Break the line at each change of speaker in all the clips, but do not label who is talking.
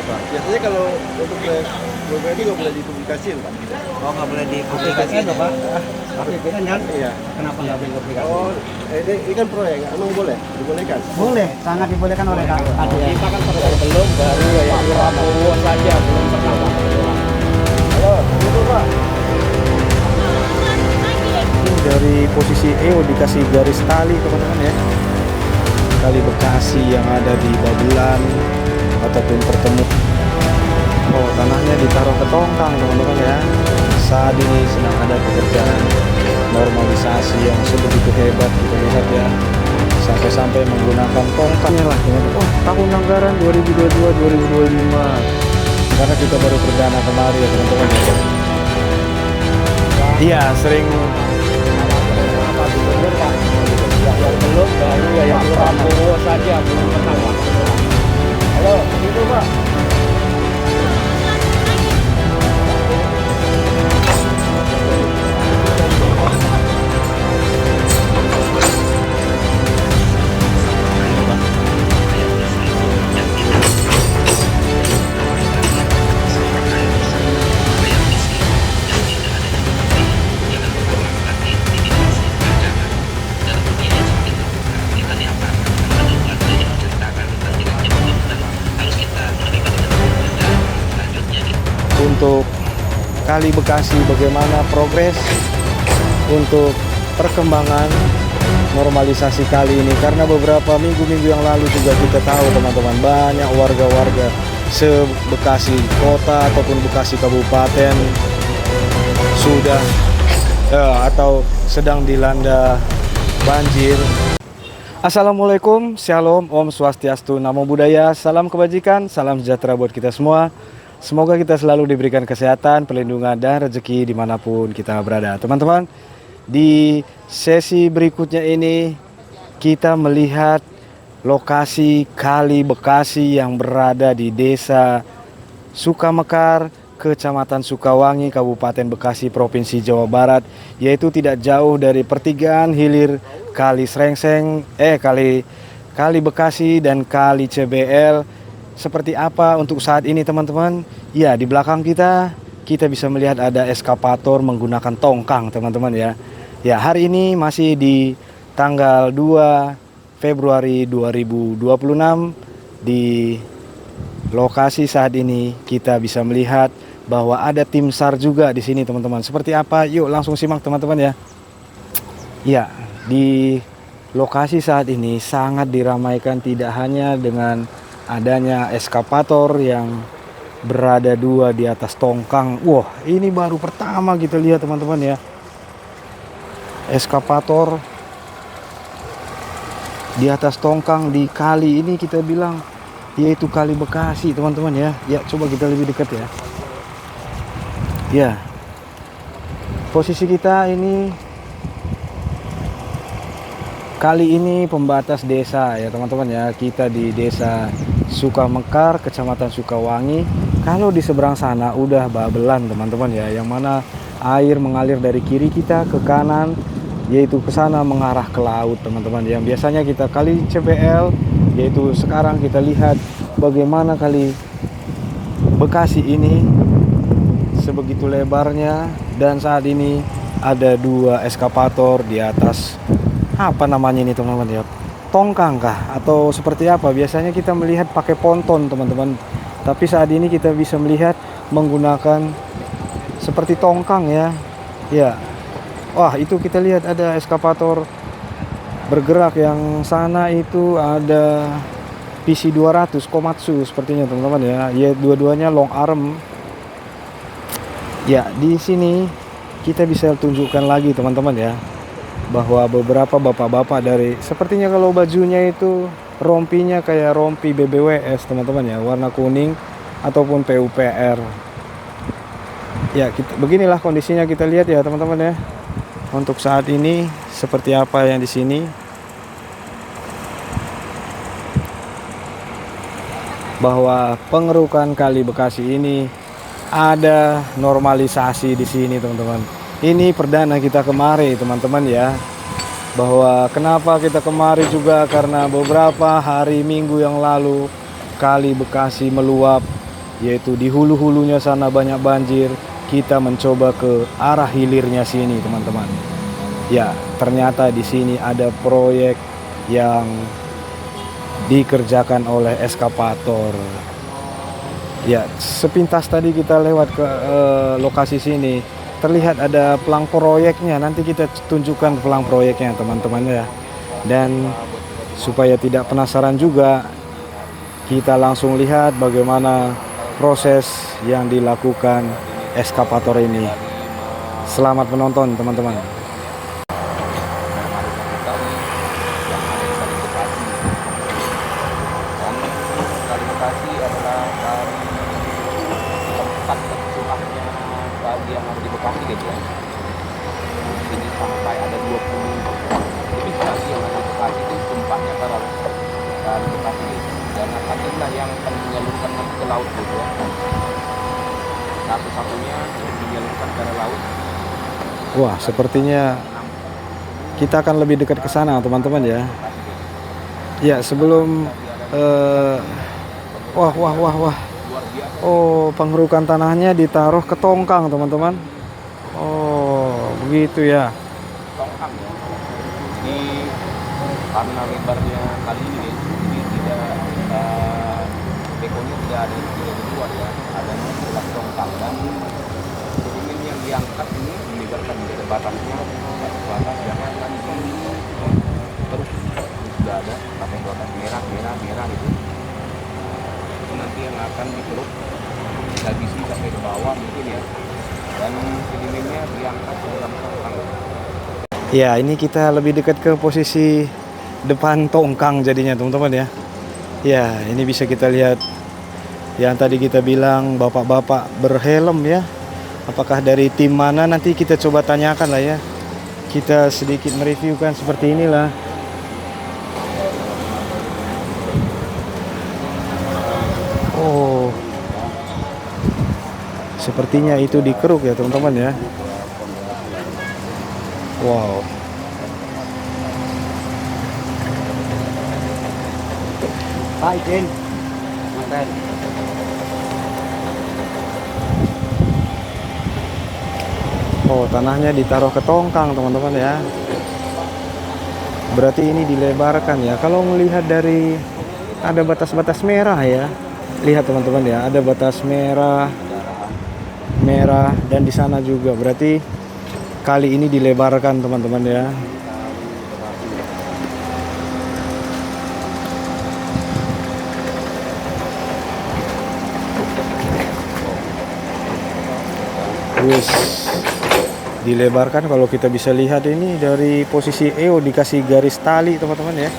berapa?
Biasanya kalau untuk ini nggak boleh dipublikasikan, Pak.
Oh, nggak boleh dipublikasikan loh, Pak.
Aplikasikan kan?
Iya.
Kenapa nggak boleh aplikasi?
Oh, ini kan proyek, emang boleh? Dibolehkan?
Boleh, sangat dibolehkan oleh ADN.
Kita kan belum baru ya Prabowo saja belum pernah.
Halo, itu Pak.
Dari posisi EO dikasih garis tali teman-teman ya, kali Bekasi yang ada di Babelan ataupun pertemuan. Oh, tanahnya ditaruh ke tongkang teman-teman ya. Saat ini sedang ada pekerjaan normalisasi yang sebegitu hebat, kita lihat ya, sampai-sampai menggunakan tongkangnya lah teman-teman. Oh, tahun anggaran 2022-2025 karena kita baru perdana kemarin ya teman-teman ya. Iya, sering
Yang belum baru ya Prabowo saja belum pernah.
Halo, itu Pak.
untuk kali Bekasi bagaimana progres untuk perkembangan normalisasi kali ini, karena beberapa minggu-minggu yang lalu juga kita tahu teman-teman, banyak warga-warga se-Bekasi kota ataupun Bekasi kabupaten sudah atau sedang dilanda banjir. Assalamualaikum, Shalom, Om Swastiastu, Namo Buddhaya, salam kebajikan, salam sejahtera buat kita semua. Semoga kita selalu diberikan kesehatan, perlindungan, dan rezeki dimanapun kita berada. Teman-teman, di sesi berikutnya ini kita melihat lokasi Kali Bekasi yang berada di Desa Sukamekar, Kecamatan Sukawangi, Kabupaten Bekasi, Provinsi Jawa Barat, yaitu tidak jauh dari pertigaan hilir Kali Srengseng, Kali Bekasi dan Kali CBL. Seperti apa untuk saat ini teman-teman? Ya, di belakang kita bisa melihat ada eskapator menggunakan tongkang teman-teman ya. Ya, hari ini masih di tanggal 2 Februari 2026 di lokasi saat ini kita bisa melihat bahwa ada tim SAR juga di sini teman-teman. Seperti apa? Yuk langsung simak teman-teman ya. Ya, di lokasi saat ini sangat diramaikan tidak hanya dengan adanya eskapator yang berada dua di atas tongkang. Wah, ini baru pertama kita lihat teman-teman ya. Eskapator di atas tongkang di kali ini kita bilang yaitu Kali Bekasi teman-teman ya. Ya, coba kita lebih dekat ya. Ya. Posisi kita ini kali ini pembatas desa ya teman-teman ya. Kita di Desa Sukamekar, Kecamatan Sukawangi. Kalau di seberang sana udah Babelan teman-teman ya, yang mana air mengalir dari kiri kita ke kanan, yaitu ke sana mengarah ke laut teman-teman. Yang biasanya kita Kali CBL, yaitu sekarang kita lihat bagaimana Kali Bekasi ini sebegitu lebarnya, dan saat ini ada dua eskapator di atas apa namanya ini teman-teman ya, tongkang kah atau seperti apa? Biasanya kita melihat pakai ponton teman-teman, tapi saat ini kita bisa melihat menggunakan seperti tongkang ya. Ya, wah itu kita lihat ada eskapator bergerak, yang sana itu ada PC200 Komatsu sepertinya teman-teman ya. Ya, dua-duanya long arm. Ya, di sini kita bisa tunjukkan lagi teman-teman ya, bahwa beberapa bapak-bapak dari, sepertinya kalau bajunya itu rompinya kayak rompi BBWS teman-teman ya, warna kuning ataupun PUPR. Ya, beginilah kondisinya kita lihat ya teman-teman ya. Untuk saat ini seperti apa yang di sini. Bahwa pengerukan Kali Bekasi ini ada normalisasi di sini teman-teman. Ini perdana kita kemari teman-teman ya. Bahwa kenapa kita kemari juga karena beberapa hari minggu yang lalu Kali Bekasi meluap yaitu di hulu-hulunya sana banyak banjir, kita mencoba ke arah hilirnya sini teman-teman. Ya, ternyata di sini ada proyek yang dikerjakan oleh eskavator. Ya, sepintas tadi kita lewat ke lokasi sini, terlihat ada pelang proyeknya. Nanti kita tunjukkan pelang proyeknya teman-teman ya. Dan supaya tidak penasaran juga, kita langsung lihat bagaimana proses yang dilakukan eskavator ini. Selamat menonton teman-teman.
Bekasi adalah tempat tercurahnya kali yang ada di Bekasi guys ya. Ini sampai ada 20 lebih kali yang ada di Bekasi itu tumpahnya kali Bekasi guys. Dan akan inilah yang akan menyalurkan nanti ke laut gitu ya. Satu-satunya yang menyalurkan ke laut.
Wah, sepertinya kita akan lebih dekat ke sana teman-teman ya. Ya, sebelum wah. Oh, pengerukan tanahnya ditaruh ke tongkang, teman-teman. Oh, begitu ya.
Tongkang ya. Di karena lebarnya kali ini guys, ini tidak bekonya tidak ada di luar ya, ada di tongkang dan sedimen yang diangkat ini melebarkan dari batasnya batas yang akan terus sudah ada pakai batas merah gitu. Nanti yang akan dikeruk habisi sampai ke bawah mungkin ya, dan sedimennya diangkat ke dalam tongkang.
Ya, ini kita lebih dekat ke posisi depan tongkang jadinya teman-teman ya. Ya, ini bisa kita lihat yang tadi kita bilang bapak-bapak berhelm ya. Apakah dari tim mana, nanti kita coba tanyakan lah ya. Kita sedikit mereviewkan seperti inilah. Oh, sepertinya itu dikeruk ya teman-teman ya. Wow.
Pak izin. Mantan.
Oh, tanahnya ditaruh ke tongkang teman-teman ya. Berarti ini dilebarkan ya. Kalau melihat dari ada batas-batas merah ya. Lihat teman-teman ya, ada batas merah dan di sana juga. Berarti kali ini dilebarkan teman-teman ya. Wis, dilebarkan. Kalau kita bisa lihat ini dari posisi EO dikasih garis tali teman-teman ya.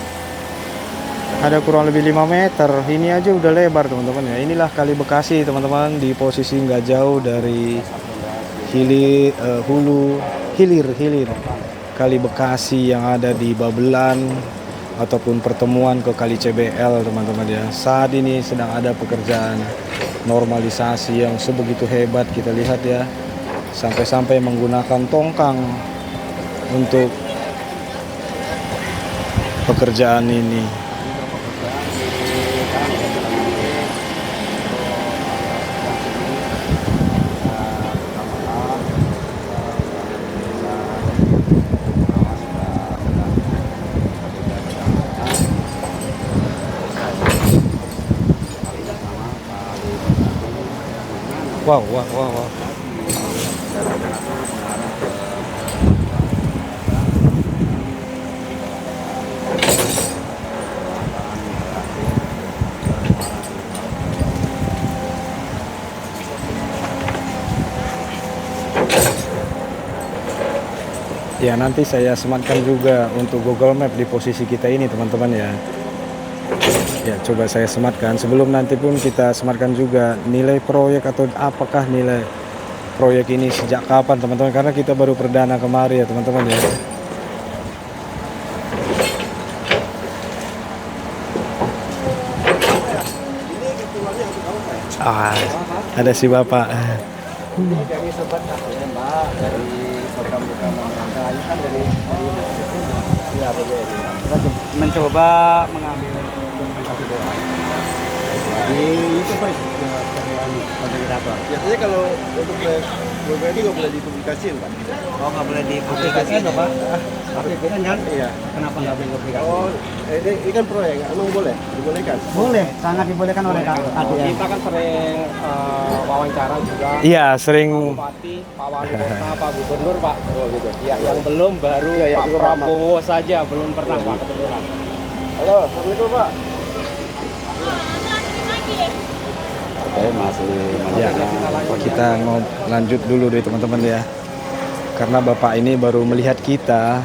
Ada kurang lebih 5 meter. Ini aja udah lebar teman-teman ya. Inilah Kali Bekasi teman-teman, di posisi nggak jauh dari hilir Kali Bekasi yang ada di Babelan ataupun pertemuan ke Kali CBL teman-teman ya. Saat ini sedang ada pekerjaan normalisasi yang sebegitu hebat, kita lihat ya. Sampai-sampai menggunakan tongkang untuk pekerjaan ini. Wow. Ya, nanti saya sematkan juga untuk Google Map di posisi kita ini teman-teman ya. Ya, coba saya sematkan. Sebelum nanti pun kita sematkan juga nilai proyek atau apakah nilai proyek ini sejak kapan teman-teman, karena kita baru perdana kemarin ya teman-teman ya. Ada si bapak.
Dari sobat ya Mbak, dari program-program ini kan dari ya kita mencoba mengambil dokumentasi doa. Jadi itu Pak, fasilitator.
Biasanya kalau untuk proyek ini nggak boleh dipublikasikan, Pak.
Oh, nggak boleh dipublikasikan dong, Pak? Tapi kan?
Iya.
Kenapa nggak boleh dipublikasikan?
Oh, ini kan proyek, emang boleh? Dibolehkan?
Boleh, sangat dibolehkan oleh KDM.
Kita kan sering wawancara juga
Iya, sering.
Bupati, Pak Wali Kota, Pak Gubernur, Pak. Oh, gitu. Ya, yang belum baru
Ya, yang
Pak
belum
Prabowo saja belum pernah Pak kebetulan.
Halo, assalamualaikum Pak.
Oke, masih
Ya, kita mau lanjut dulu deh teman-teman ya. Karena Bapak ini baru melihat kita,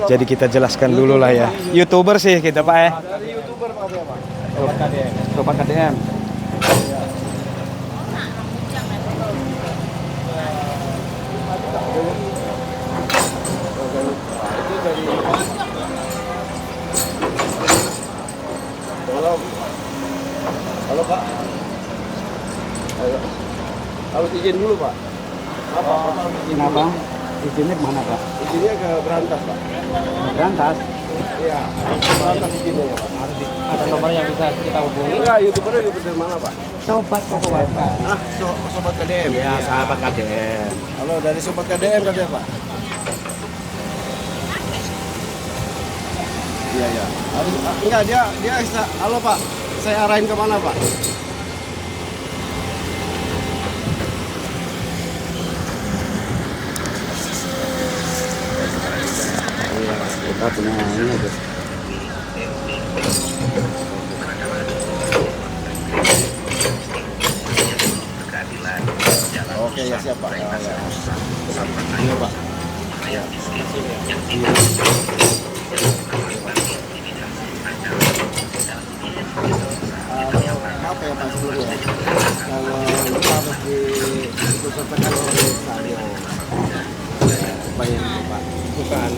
jadi kita jelaskan dulu lah ya. YouTuber sih kita Pak ya.
Dari YouTuber Pak apa ya, Pak?
Sobat KDM.
Sobat KDM.
Itu dari Halo Pak. Ayo. Harus izin dulu Pak. Apa?
Izin apa? Izinnya kemana, Pak?
Izinnya ke Berantas Pak.
Berantas.
Iya. Berantas izinnya ya Pak.
Ada nomor yang bisa kita hubungi.
Enggak, YouTubernya YouTuber mana Pak?
Sobat Pak.
Ah, Sobat KDM.
Ya, sahabat KDM.
Halo, dari Sobat KDM katanya Pak. Iya ya. Enggak dia halo Pak. Saya arahin kemana Pak?
Kita punya ini guys.
Oke ya siap Pak. Ya. Iya Pak. Maaf ya Pak sebelumnya. Kalau lupa harus disertakan oleh Sario. Bayar itu Pak.
Bukan.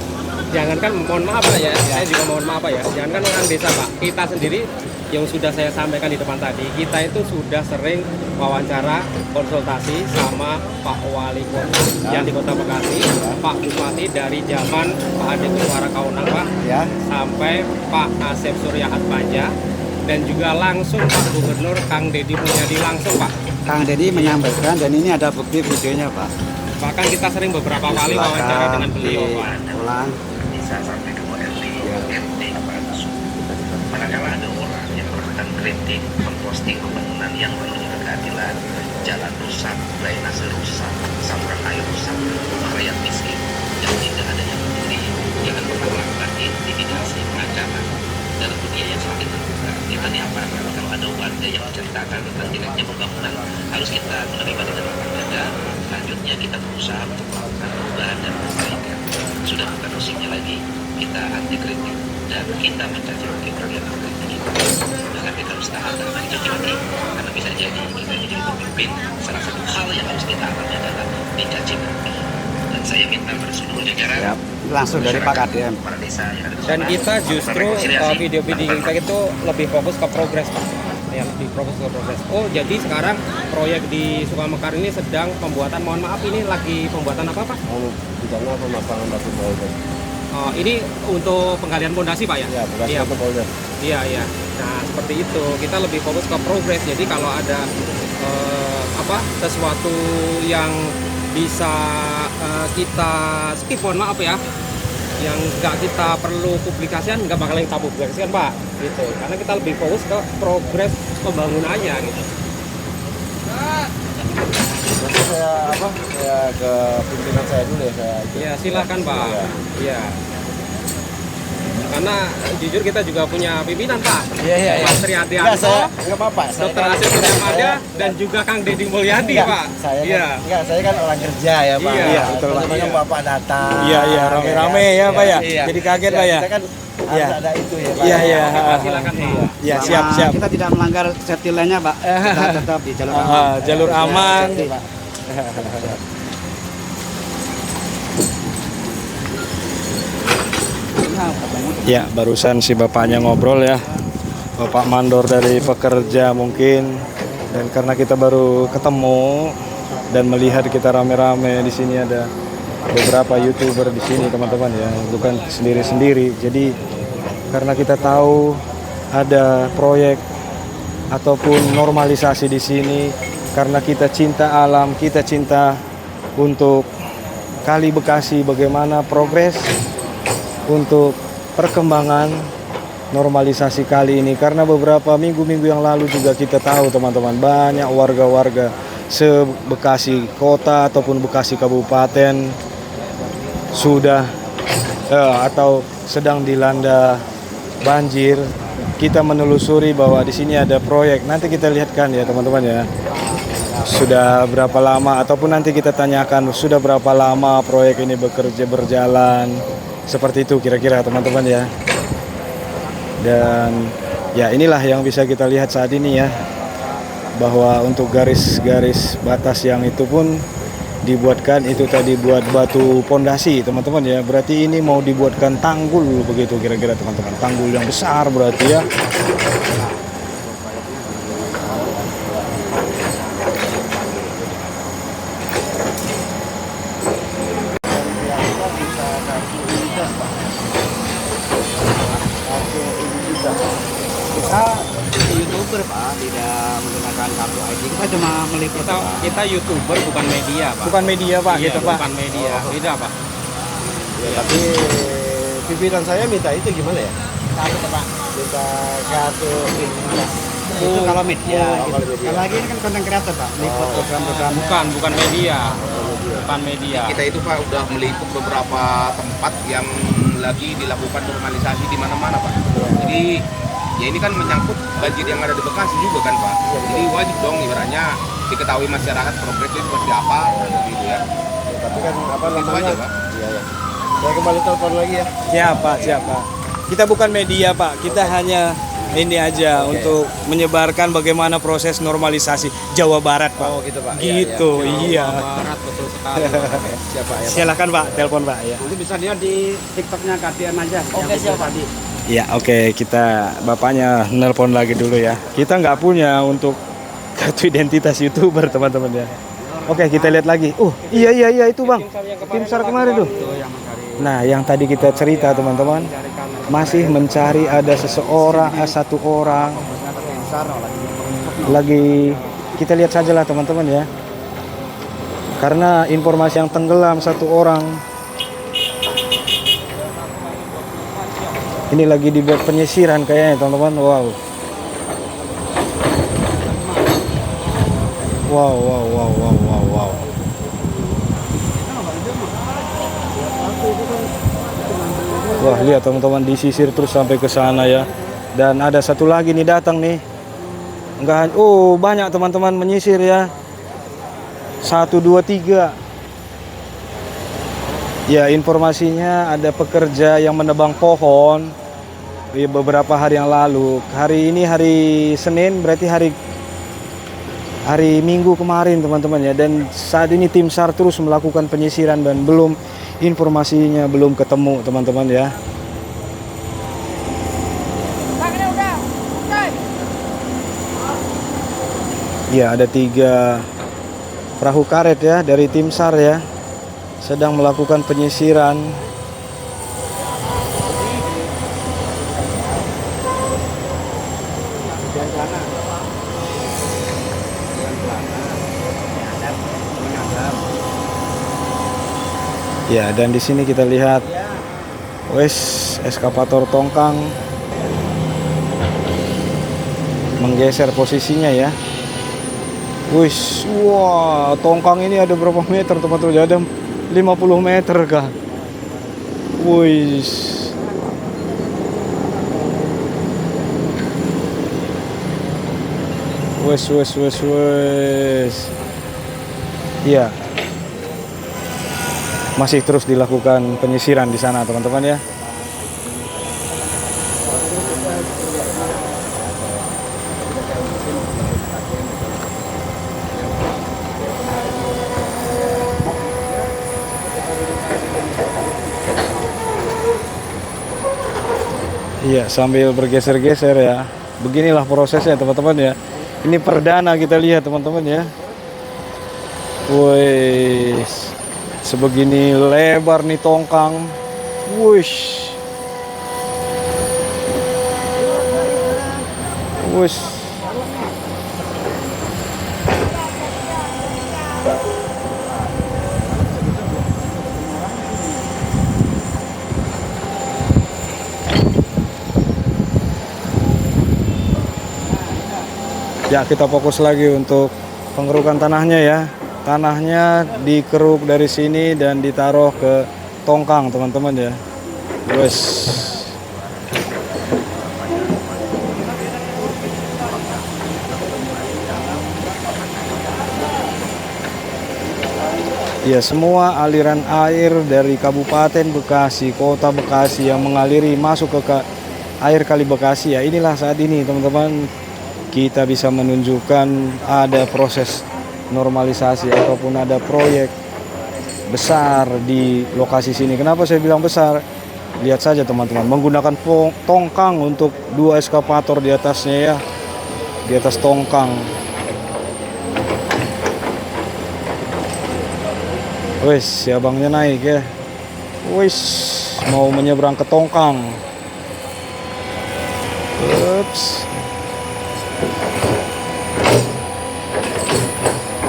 Jangankan mohon maaf Pak ya, saya juga mohon maaf Pak ya. Jangankan orang desa Pak, kita sendiri yang sudah saya sampaikan di depan tadi, kita itu sudah sering wawancara, konsultasi sama Pak Wali Kota yang di Kota Bekasi, Pak Bupati dari zaman Pak Ade Kurwara Kaunang Pak,
Ya.
sampai Pak Asep Surya Atmaja, dan juga langsung Pak Gubernur Kang Deddy Mulyadi langsung Pak.
Kang Deddy menyampaikan dan ini ada bukti videonya, Pak.
Bahkan kita sering beberapa kali wawancara dengan beliau Pak.
Ulang.
bisa sampai ke ORT, RT, manakala ada orang yang melakukan kritik, memposting pembangunan yang penuh keadilan, jalan rusak, drainase rusak, saluran air rusak, rumah rakyat miskin, yang tidak ada yang peduli, jangan pernah melakukan intimidasi, pengancaman dalam dunia yang semakin terbuka. Kita di aparat kalau ada warga yang menceritakan tentang jeleknya pembangunan, harus kita menerima dengan lapang dada. Selanjutnya kita berusaha untuk melakukan perubahan dan perbaikan. Sudah bukan musimnya lagi, kita anti kritik dan kita mencaci maki orang yang mengkritik kita. Maka kita harus tahan dalam mencaci maki, karena bisa jadi kita jadi pemimpin. Salah satu hal yang harus kita alami adalah dicaci maki. Dan saya minta pada seluruh jajaran
Ya, langsung dari Pak KDM.
para desa yang ada di
Dan
Sumatera
kita
Utara,
justru
rekonsiliasi.
video-video kita itu lebih fokus ke progres Pak. Ya, lebih fokus ke progres. Oh, jadi sekarang proyek di Sukamekar ini sedang pembuatan, mohon maaf ini lagi pembuatan apa Pak?
Di sana pemasangan batu boulder.
Oh, ini untuk penggalian pondasi Pak ya?
Ya, bekas
Iya,
batu boulder.
iya, iya. Nah, seperti itu. Kita lebih fokus ke progres. Jadi kalau ada sesuatu yang bisa kita skip, mohon maaf ya, yang nggak kita perlu publikasikan, nggak bakal kita publikasikan Pak, gitu. Karena kita lebih fokus ke progres pembangunannya gitu.
Nanti saya ke pimpinan saya dulu ya, saya
Ya silakan Pak. Iya. Karena jujur kita juga punya pimpinan Pak.
Iya.
Pak Tri
Enggak,
Adianto,
saya enggak apa-apa. Saya
Dr.
kan-
Asep Suryamada,
saya-
dan juga Kang Deddy Mulyadi
Enggak,
Pak.
Saya
Iya.
kan, enggak, saya kan orang kerja ya Pak.
Iya,
betul, Pak.
Teman-teman
Iya.
Bapak datang.
Iya, rame-rame ya, Pak, ya?
Iya.
Jadi kaget, Pak, ya?
Kita kan
Iya.
harus ada itu ya Pak.
Iya.
Oke, Pak, silakan Pak.
Ya,
Selama
siap.
Kita tidak melanggar safety lane-nya, Pak. Kita tetap di jalur aman.
Jalur aman.
Safety, Pak.
Ya, barusan si bapaknya ngobrol ya. Bapak mandor dari pekerja mungkin. Dan karena kita baru ketemu dan melihat kita rame-rame di sini ada beberapa YouTuber di sini teman-teman ya, bukan sendiri-sendiri. Jadi karena kita tahu ada proyek ataupun normalisasi di sini, karena kita cinta alam, kita cinta untuk Kali Bekasi, bagaimana progres untuk perkembangan normalisasi kali ini. Karena beberapa minggu-minggu yang lalu juga kita tahu teman-teman, banyak warga-warga se-Bekasi kota ataupun Bekasi kabupaten sudah atau sedang dilanda banjir. Kita menelusuri bahwa di sini ada proyek. Nanti kita lihatkan ya teman-teman ya. Sudah berapa lama ataupun nanti kita tanyakan sudah berapa lama proyek ini berjalan. Seperti itu kira-kira teman-teman ya. Dan ya inilah yang bisa kita lihat saat ini ya. Bahwa untuk garis-garis batas yang itu pun dibuatkan itu tadi buat batu pondasi teman-teman ya. Berarti ini mau dibuatkan tanggul begitu kira-kira teman-teman. Tanggul yang besar berarti ya.
Kita YouTuber Pak, tidak menggunakan kartu ID. Kita cuma meliput.
Kita YouTuber bukan media Pak.
Bukan media Pak
Iya,
gitu Pak.
bukan media. Beda Pak.
Ya, tapi pimpinan saya minta itu gimana ya?
Kartu Pak.
Minta kartu identitas.
Itu kalau media.
Oh, kalau media.
Kalau lagi ini kan konten kreator Pak, meliput program-program.
Bukan media. Bukan media.
Kita itu Pak udah meliput beberapa tempat yang lagi dilakukan normalisasi di mana-mana Pak. Jadi ya ini kan menyangkut banjir yang ada di Bekasi juga kan Pak. Jadi wajib dong ibaratnya diketahui masyarakat progresnya seperti apa gitu ya.
Tapi kan apa
Itu
namanya?
aja Pak.
Iya ya. Saya kembali telepon lagi ya.
Siapa? Kita bukan media Pak. Kita hanya ini aja untuk menyebarkan bagaimana proses normalisasi Jawa Barat Pak.
Oh gitu Pak.
Gitu, iya.
Barat betul sekali.
Siapa ya?
Silakan Pak, telepon Pak ya.
Nanti bisa lihat di TikToknya Katian aja.
Oke, siap, Pak.
Tadi.
Ya oke, kita bapaknya nelpon lagi dulu ya. Kita nggak punya untuk kartu identitas YouTuber teman-teman ya. Oke, kita lihat lagi. Iya itu Bang. Tim SAR kemarin tuh. Nah, yang tadi kita cerita teman-teman, masih mencari ada satu orang lagi. Kita lihat saja lah teman-teman ya. Karena informasi yang tenggelam satu orang. Ini lagi dibuat penyisiran kayaknya teman-teman. Wow. Wah, lihat teman-teman, disisir terus sampai ke sana ya. Dan ada satu lagi nih datang nih. Enggak, banyak teman-teman menyisir ya. 1, 2, 3. Ya, informasinya ada pekerja yang menebang pohon beberapa hari yang lalu. Hari ini hari Senin, berarti hari Minggu kemarin teman-teman ya. Dan saat ini tim SAR terus melakukan penyisiran dan informasinya belum ketemu teman-teman ya. Ya, ada 3 perahu karet ya dari tim SAR ya. Sedang melakukan penyisiran. Ya, dan di sini kita lihat eskavator tongkang menggeser posisinya ya. Wah, tongkang ini ada berapa meter teman-teman? Ada 50 meter kah? Iya. Masih terus dilakukan penyisiran di sana teman-teman ya. Iya, sambil bergeser-geser ya. Beginilah prosesnya teman-teman ya. Ini perdana kita lihat teman-teman ya. Sebegini lebar nih tongkang. Ya, kita fokus lagi untuk pengerukan tanahnya ya. Tanahnya dikeruk dari sini dan ditaruh ke tongkang, teman-teman ya. Wes. Ya, semua aliran air dari Kabupaten Bekasi, Kota Bekasi yang mengaliri masuk ke air Kali Bekasi ya. Inilah saat ini teman-teman kita bisa menunjukkan ada proses normalisasi ataupun ada proyek besar di lokasi sini. Kenapa saya bilang besar? Lihat saja teman-teman, menggunakan tongkang untuk 2 eskavator di atasnya ya. Di atas tongkang. Wes, si abangnya naik ya. Wes, mau menyeberang ke tongkang. Ups.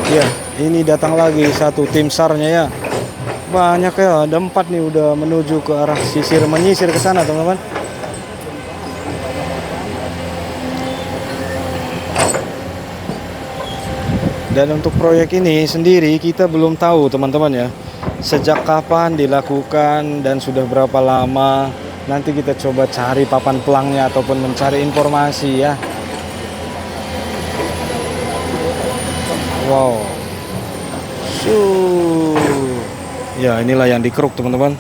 Ya, ini datang lagi satu tim SAR-nya ya. Banyak ya, ada 4 nih udah menuju ke arah menyisir ke sana teman-teman. Dan untuk proyek ini sendiri kita belum tahu teman-teman ya, sejak kapan dilakukan dan sudah berapa lama. Nanti kita coba cari papan pelangnya ataupun mencari informasi ya. Wow. Ya, inilah yang dikeruk teman-teman.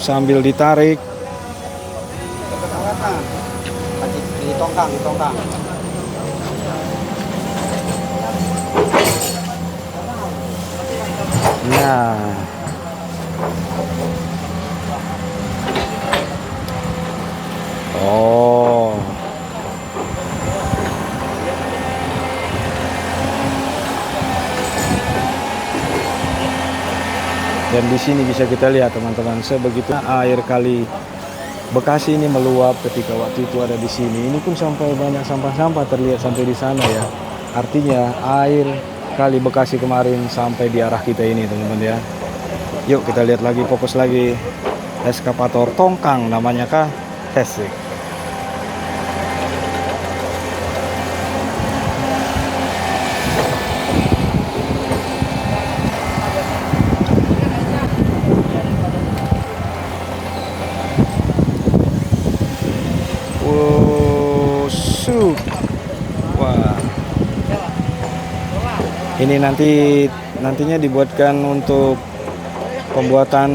Sambil ditarik.
Di tongkang.
Nah, oh, dan di sini bisa kita lihat teman-teman, sebegitu air Kali Bekasi ini meluap ketika waktu itu ada di sini. Ini pun sampai banyak sampah-sampah terlihat sampai di sana ya. Artinya air Kali Bekasi kemarin sampai di arah kita ini teman-teman ya. Yuk kita lihat lagi, fokus lagi. Eskavator tongkang namanya kah? Hesik. Wah. Ini nantinya dibuatkan untuk pembuatan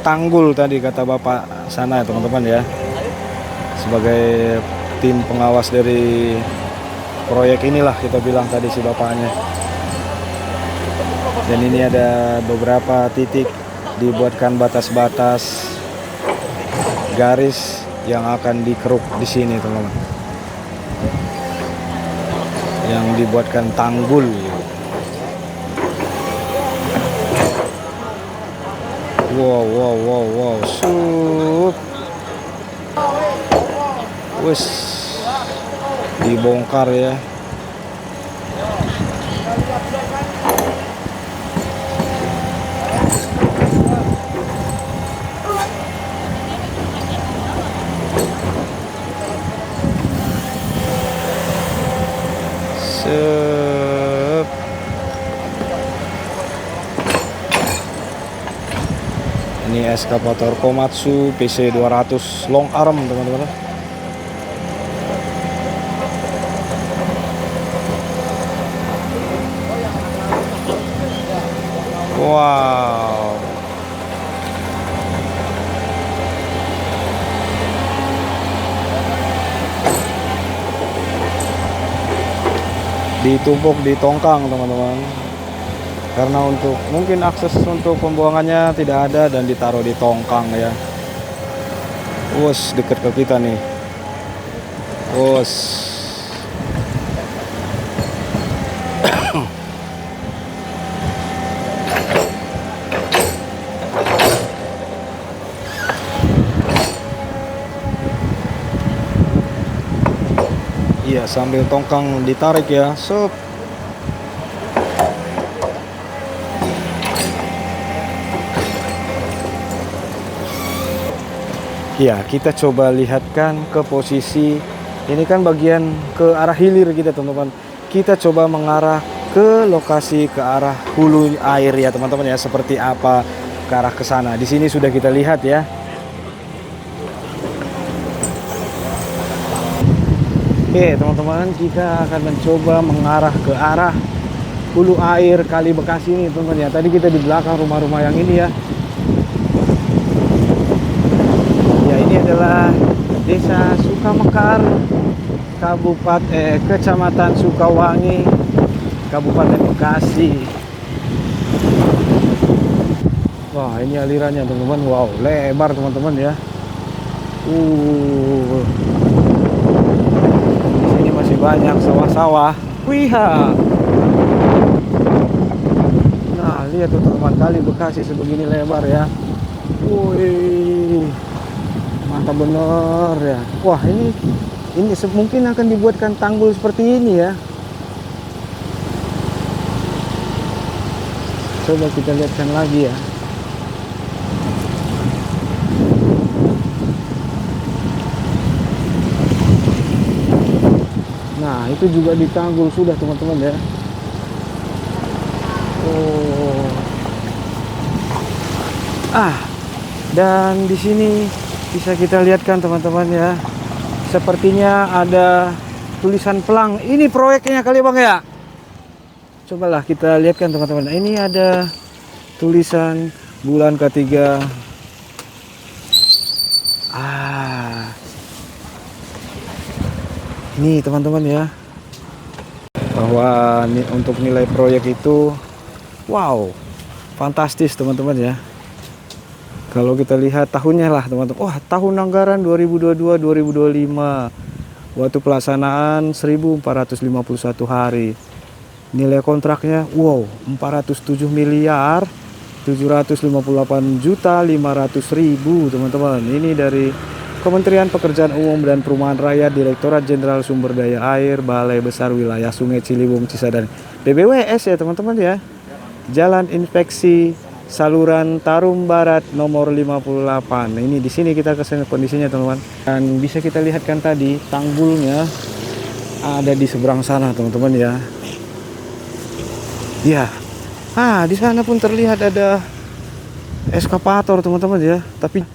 tanggul tadi kata Bapak sana teman-teman ya. Sebagai tim pengawas dari proyek inilah kita bilang tadi si bapaknya. Dan ini ada beberapa titik dibuatkan batas-batas garis yang akan dikeruk di sini teman-teman. Yang dibuatkan tanggul. Wow. Wes dibongkar ya. Ini eskavator Komatsu PC 200 long arm teman-teman. Wow. Ditumpuk di tongkang teman-teman. Karena untuk mungkin akses untuk pembuangannya tidak ada dan ditaruh di tongkang ya. Wos, dekat ke kita nih. Wos. Iya, sambil tongkang ditarik ya. Sup. Ya, kita coba lihatkan ke posisi Ini kan bagian ke arah hilir kita teman-teman. Kita coba mengarah ke lokasi ke arah hulu air ya teman-teman ya. Seperti apa ke arah ke sana. Di sini sudah kita lihat ya. Oke teman-teman, kita akan mencoba mengarah ke arah hulu air Kali Bekasi ini teman-teman ya. Tadi kita di belakang rumah-rumah yang ini ya. Ya ini adalah Desa Sukamekar, Kecamatan Sukawangi, Kabupaten Bekasi. Wah ini alirannya teman-teman. Wow lebar teman-teman ya. Ini masih banyak sawah-sawah. Wiha. Nah lihat tuh teman-teman, Kali Bekasi sebegini lebar ya. Wih, mantap bener ya. Wah ini mungkin akan dibuatkan tanggul seperti ini ya. Coba kita lihatkan lagi ya. Nah itu juga ditanggul sudah teman-teman ya. Dan di sini bisa kita lihatkan teman-teman ya. Sepertinya ada tulisan pelang. Ini proyeknya kali Bang ya. Cobalah kita lihatkan teman-teman. Ini ada tulisan bulan ketiga. Ini teman-teman ya. Bahwa untuk nilai proyek itu wow, fantastis teman-teman ya. Kalau kita lihat tahunnya lah teman-teman. Wah, tahun anggaran 2022-2025. Waktu pelaksanaan 1451 hari. Nilai kontraknya wow, 407 miliar 758 juta 500 ribu teman-teman. Ini dari Kementerian Pekerjaan Umum dan Perumahan Rakyat, Direktorat Jenderal Sumber Daya Air, Balai Besar Wilayah Sungai Ciliwung Cisadane. BBWS ya teman-teman ya. Jalan Inspeksi Saluran Tarum Barat nomor 58. Ini di sini kita kesana kondisinya teman-teman. Dan bisa kita lihatkan tadi tanggulnya ada di seberang sana teman-teman ya. Ya. Di sana pun terlihat ada eskavator teman-teman ya. Tapi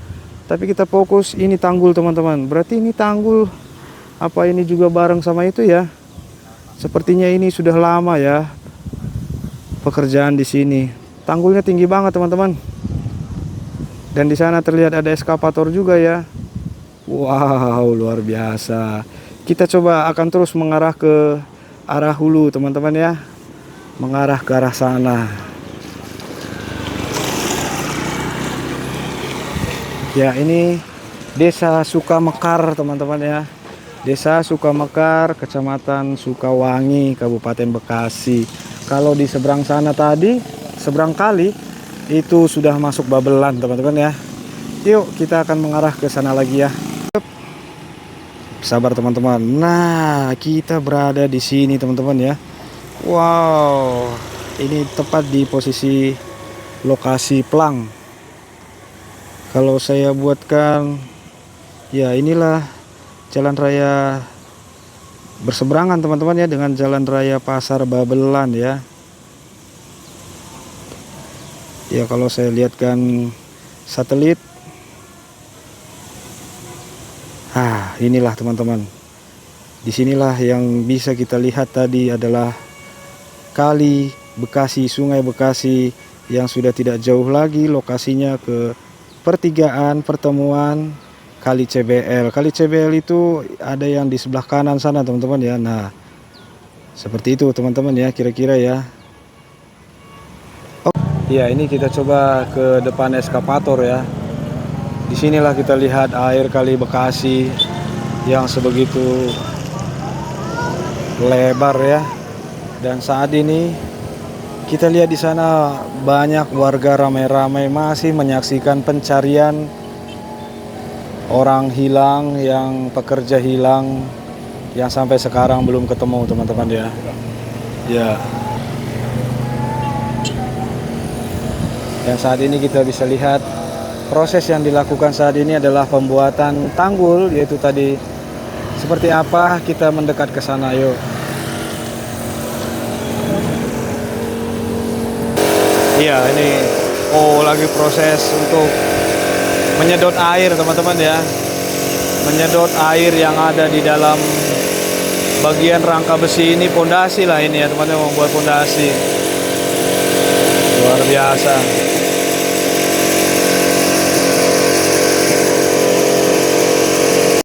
kita fokus ini tanggul teman-teman. Berarti ini tanggul apa ini juga bareng sama itu ya. Sepertinya ini sudah lama ya pekerjaan di sini. Tanggulnya tinggi banget teman-teman. Dan di sana terlihat ada eskavator juga ya. Wow, luar biasa. Kita coba akan terus mengarah ke arah hulu teman-teman ya. Mengarah ke arah sana. Ya, ini Desa Sukamekar teman-teman ya. Desa Sukamekar, Kecamatan Sukawangi, Kabupaten Bekasi. Kalau di seberang sana tadi, seberang kali itu sudah masuk Babelan teman-teman ya. Yuk kita akan mengarah ke sana lagi ya. Sabar teman-teman. Nah kita berada di sini teman-teman ya. Wow, ini tepat di posisi lokasi pelang. Kalau saya buatkan ya inilah jalan raya berseberangan teman-teman ya dengan jalan raya Pasar Babelan ya. Ya kalau saya lihatkan satelit, inilah teman-teman. Disinilah yang bisa kita lihat tadi adalah Kali Bekasi, Sungai Bekasi yang sudah tidak jauh lagi lokasinya ke pertigaan pertemuan Kali CBL. Kali CBL itu ada yang di sebelah kanan sana teman-teman ya. Nah seperti itu teman-teman ya kira-kira ya. Ya ini kita coba ke depan eskavator ya. Disinilah kita lihat air Kali Bekasi yang sebegitu lebar ya. Dan saat ini kita lihat di sana banyak warga ramai-ramai masih menyaksikan pencarian orang hilang, yang pekerja hilang yang sampai sekarang belum ketemu teman-teman ya. Ya. Dan saat ini kita bisa lihat proses yang dilakukan saat ini adalah pembuatan tanggul, yaitu tadi seperti apa, kita mendekat ke sana, yuk. Iya, ini lagi proses untuk menyedot air, teman-teman ya. Menyedot air yang ada di dalam bagian rangka besi ini, pondasi lah ini ya, teman-teman, membuat pondasi. Luar biasa.